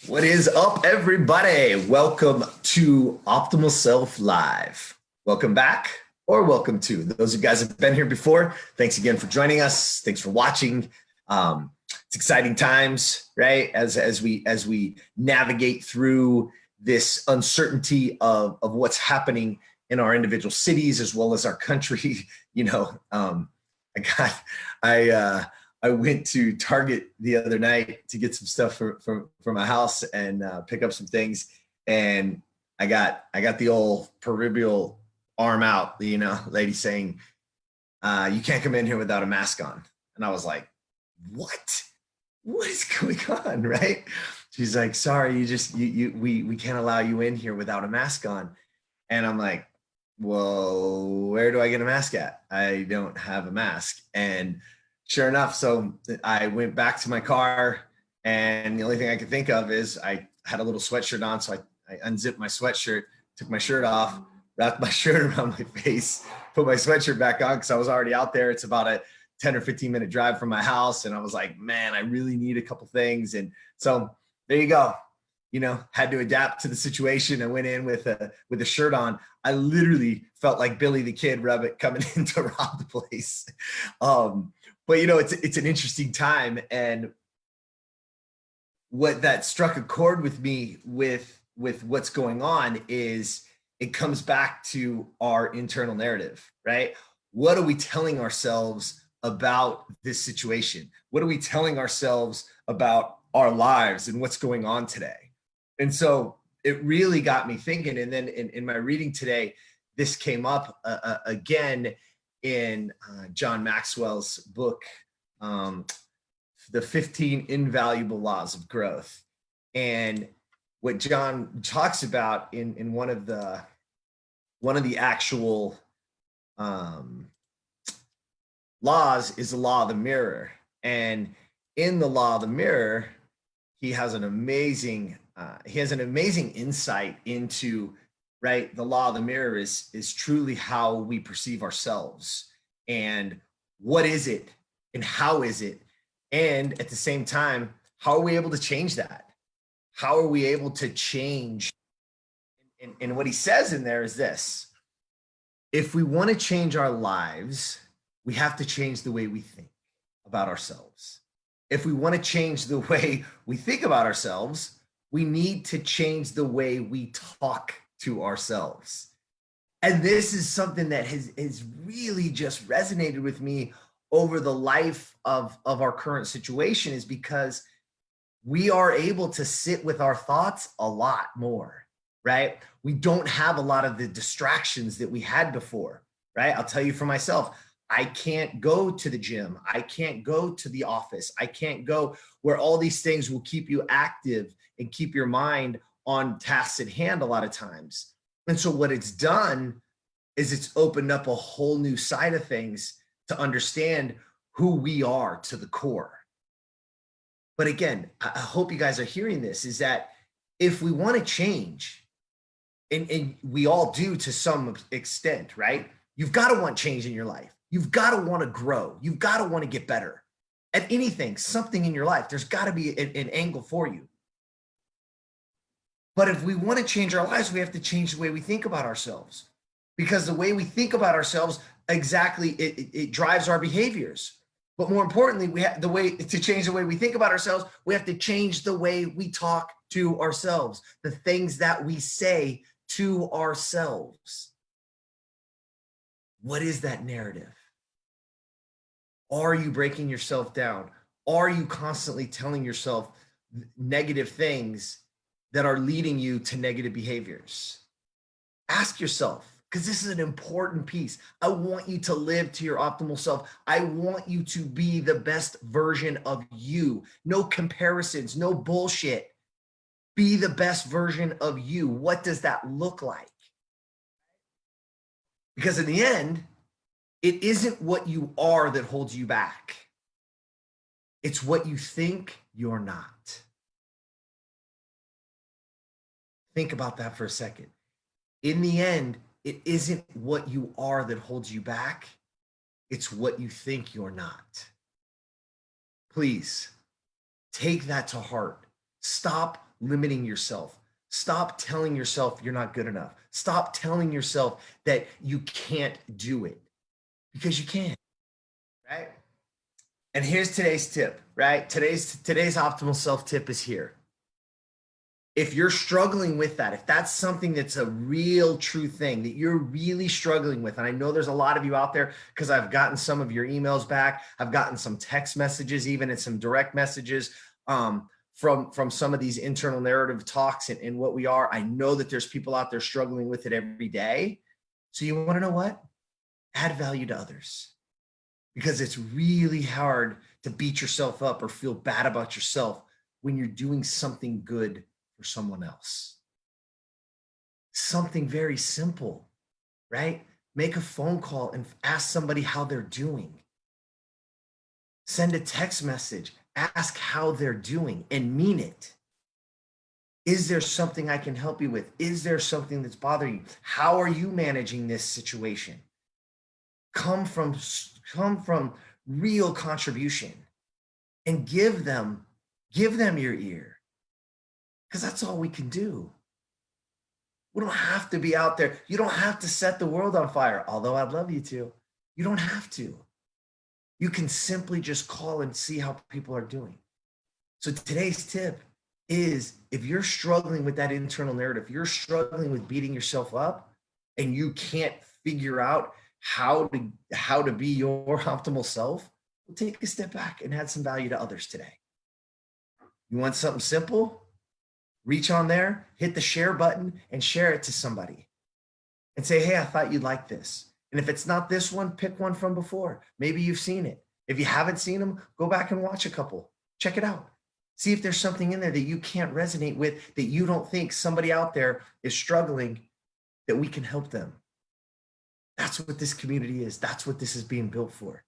What is up, everybody? Welcome to Optimal Self Live. Welcome back, or welcome to those of you guys that have been here before. Thanks again for joining us. Thanks for watching. It's exciting times, right? As we navigate through this uncertainty of what's happening in our individual cities as well as our country. I got I I went to Target the other night to get some stuff for my house and pick up some things, and I got the old proverbial arm out, lady saying, "You can't come in here without a mask on," and I was like, "What? What is going on?" Right? She's like, "Sorry, we can't allow you in here without a mask on," and I'm like, "Well, where do I get a mask at? I don't have a mask." And sure enough, so I went back to my car, and the only thing I could think of is I had a little sweatshirt on. So I unzipped my sweatshirt, took my shirt off, wrapped my shirt around my face, put my sweatshirt back on because I was already out there. It's about a 10 or 15-minute drive from my house. And I was like, man, I really need a couple things. And so there you go. Had to adapt to the situation. I went in with a shirt on. I literally felt like Billy the Kid Rabbit coming in to rob the place. But it's an interesting time, and what that struck a chord with me with what's going on is it comes back to our internal narrative, right? What are we telling ourselves about this situation? What are we telling ourselves about our lives and what's going on today? And so it really got me thinking. And then in my reading today, this came up again in John Maxwell's book, The 15 Invaluable Laws of Growth. And what John talks about in one of the actual laws is the law of the mirror. And in the law of the mirror, he has an amazing insight into, right, the law of the mirror is truly how we perceive ourselves, and what is it and how is it, and at the same time, how are we able to change that? How are we able to change? And what he says in there is this: if we want to change our lives, we have to change the way we think about ourselves. If we want to change the way we think about ourselves, we need to change the way we talk to ourselves. And this is something that has really just resonated with me over the life of our current situation, is because we are able to sit with our thoughts a lot more, right? We don't have a lot of the distractions that we had before, right? I'll tell you for myself, I can't go to the gym. I can't go to the office. I can't go where all these things will keep you active and keep your mind on tasks at hand a lot of times. And so what it's done is it's opened up a whole new side of things to understand who we are to the core. But again, I hope you guys are hearing this, is that if we want to change, and we all do to some extent, right? You've got to want change in your life. You've got to want to grow. You've got to want to get better at anything, something in your life. There's got to be an angle for you. But if we want to change our lives, we have to change the way we think about ourselves, because the way we think about ourselves, exactly, it drives our behaviors. But more importantly, we have the way to change the way we think about ourselves. We have to change the way we talk to ourselves, the things that we say to ourselves. What is that narrative? Are you breaking yourself down? Are you constantly telling yourself negative things that are leading you to negative behaviors? Ask yourself, because this is an important piece. I want you to live to your optimal self. I want you to be the best version of you. No comparisons, no bullshit. Be the best version of you. What does that look like? Because in the end, it isn't what you are that holds you back. It's what you think you're not. Think about that for a second. In the end, it isn't what you are that holds you back. It's what you think you're not. Please take that to heart. Stop limiting yourself. Stop telling yourself you're not good enough. Stop telling yourself that you can't do it, because you can, right? And here's today's tip, right? Today's optimal self tip is here. If you're struggling with that, if that's something that's a real true thing that you're really struggling with, and I know there's a lot of you out there because I've gotten some of your emails back, I've gotten some text messages, even and some direct messages from some of these internal narrative talks and what we are. I know that there's people out there struggling with it every day. So you want to know what? Add value to others, because it's really hard to beat yourself up or feel bad about yourself when you're doing something good for someone else. Something very simple, right? Make a phone call and ask somebody how they're doing. Send a text message, ask how they're doing and mean it. Is there something I can help you with? Is there something that's bothering you? How are you managing this situation? Come from real contribution and give them your ear, because that's all we can do. We don't have to be out there. You don't have to set the world on fire, although I'd love you to. You don't have to. You can simply just call and see how people are doing. So today's tip is, if you're struggling with that internal narrative, if you're struggling with beating yourself up and you can't figure out how to be your optimal self, well, take a step back and add some value to others today. You want something simple? Reach on there, hit the share button and share it to somebody and say, hey, I thought you'd like this. And if it's not this one, pick one from before. Maybe you've seen it. If you haven't seen them, go back and watch a couple. Check it out. See if there's something in there that you can't resonate with, that you don't think somebody out there is struggling, that we can help them. That's what this community is. That's what this is being built for.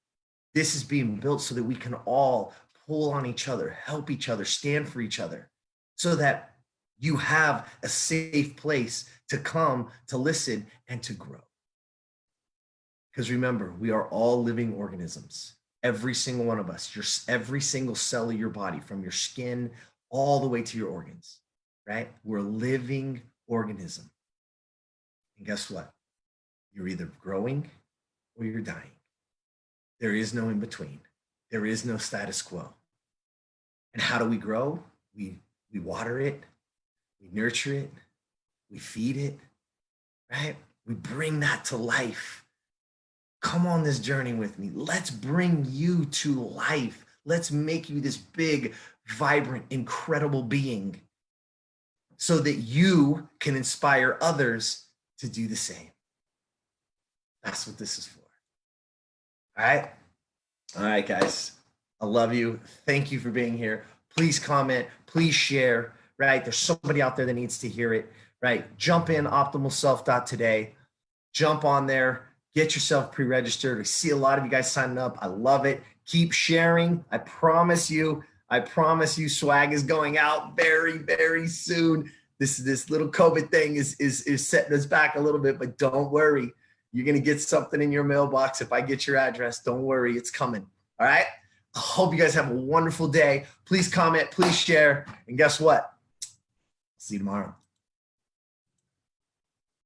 This is being built so that we can all pull on each other, help each other, stand for each other, so that you have a safe place to come, to listen, and to grow. Because remember, we are all living organisms. Every single one of us, every single cell of your body, from your skin all the way to your organs, right? We're a living organism. And guess what? You're either growing or you're dying. There is no in between. There is no status quo. And how do we grow? We water it, we nurture it, we feed it, right? We bring that to life. Come on this journey with me. Let's bring you to life. Let's make you this big, vibrant, incredible being so that you can inspire others to do the same. That's what this is for. All right? All right, guys. I love you. Thank you for being here. Please comment. Please share, right? There's somebody out there that needs to hear it, right? Jump in optimalself.today. Jump on there. Get yourself pre-registered. I see a lot of you guys signing up. I love it. Keep sharing. I promise you, swag is going out very, very soon. This little COVID thing is setting us back a little bit, but don't worry. You're going to get something in your mailbox. If I get your address, don't worry, it's coming. All right. I hope you guys have a wonderful day. Please comment, please share. And guess what? See you tomorrow.